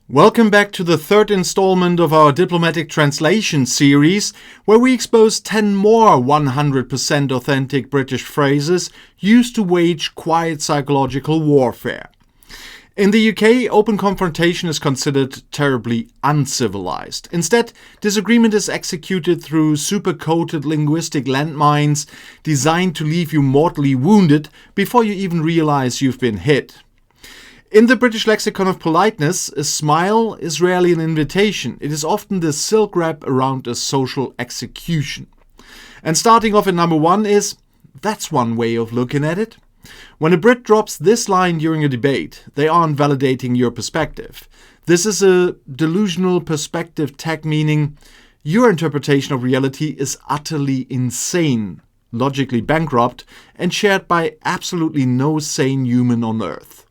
Welcome back to the third installment of our diplomatic translation series, where we expose 10 more 100% authentic British phrases used to wage quiet psychological warfare. In the UK, open confrontation is considered terribly uncivilized. Instead, disagreement is executed through super-coated linguistic landmines designed to leave you mortally wounded before you even realize you've been hit. In the British lexicon of politeness, a smile is rarely an invitation. It is often the silk wrap around a social execution. And starting off at number 1 is, that's one way of looking at it. When a Brit drops this line during a debate, they aren't validating your perspective. This is a delusional perspective tag, meaning your interpretation of reality is utterly insane, logically bankrupt, and shared by absolutely no sane human on earth.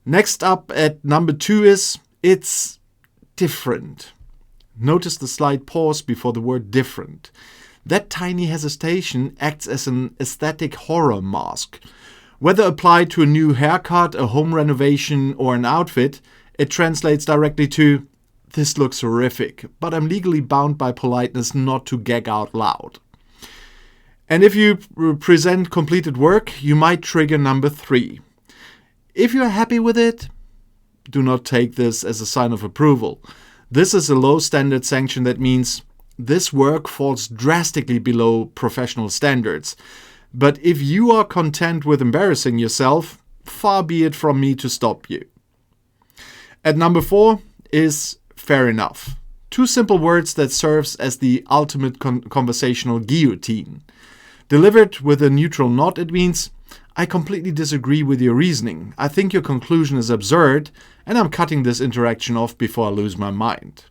Next up at number 2 is, it's different. Notice the slight pause before the word different. That tiny hesitation acts as an aesthetic horror mask. Whether applied to a new haircut, a home renovation, or an outfit, it translates directly to, this looks horrific, but I'm legally bound by politeness not to gag out loud. And if you present completed work, you might trigger number 3. If you're happy with it, do not take this as a sign of approval. This is a low standard sanction that means this work falls drastically below professional standards. But if you are content with embarrassing yourself, far be it from me to stop you. At number 4 is fair enough. 2 simple words that serves as the ultimate conversational guillotine. Delivered with a neutral nod, it means, I completely disagree with your reasoning. I think your conclusion is absurd, and I'm cutting this interaction off before I lose my mind.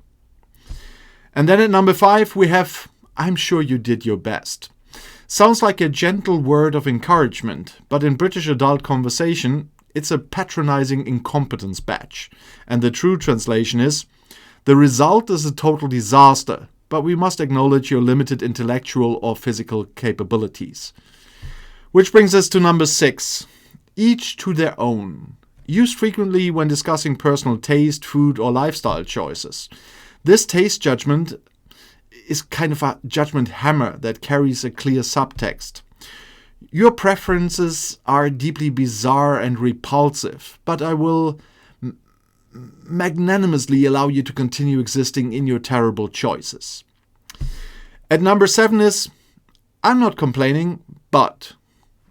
And then at number 5, we have, I'm sure you did your best. Sounds like a gentle word of encouragement, but in British adult conversation, it's a patronizing incompetence badge. And the true translation is, the result is a total disaster, but we must acknowledge your limited intellectual or physical capabilities. Which brings us to number 6. Each to their own. Used frequently when discussing personal taste, food, or lifestyle choices. This taste judgment is kind of a judgment hammer that carries a clear subtext. Your preferences are deeply bizarre and repulsive, but I will magnanimously allow you to continue existing in your terrible choices. At number 7 is, I'm not complaining, but...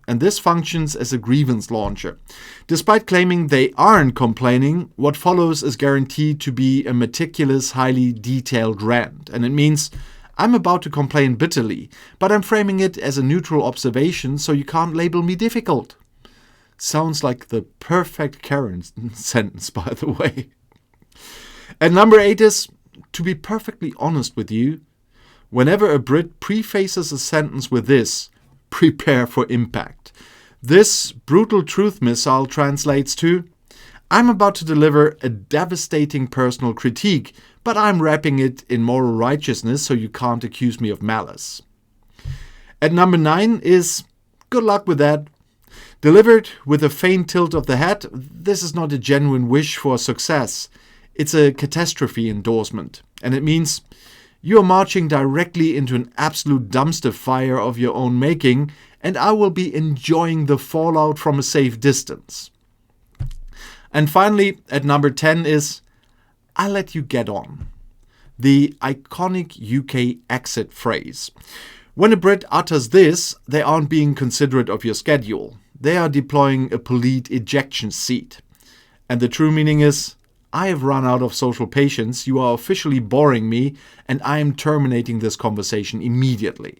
And this functions as a grievance launcher. Despite claiming they aren't complaining, what follows is guaranteed to be a meticulous, highly detailed rant. And it means, I'm about to complain bitterly, but I'm framing it as a neutral observation so you can't label me difficult. Sounds like the perfect Karen sentence, by the way. And number 8 is, to be perfectly honest with you, whenever a Brit prefaces a sentence with this, prepare for impact. This brutal truth missile translates to, I'm about to deliver a devastating personal critique, but I'm wrapping it in moral righteousness so you can't accuse me of malice. At number 9 is, good luck with that. Delivered with a faint tilt of the head, this is not a genuine wish for success. It's a catastrophe endorsement, and it means you are marching directly into an absolute dumpster fire of your own making, and I will be enjoying the fallout from a safe distance. And finally, at number 10 is, I'll let you get on. The iconic UK exit phrase. When a Brit utters this, they aren't being considerate of your schedule. They are deploying a polite ejection seat. And the true meaning is, I have run out of social patience, you are officially boring me, and I am terminating this conversation immediately.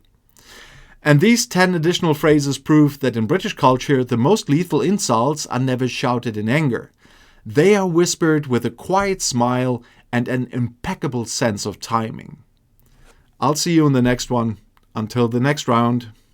And these 10 additional phrases prove that in British culture, the most lethal insults are never shouted in anger. They are whispered with a quiet smile and an impeccable sense of timing. I'll see you in the next one. Until the next round.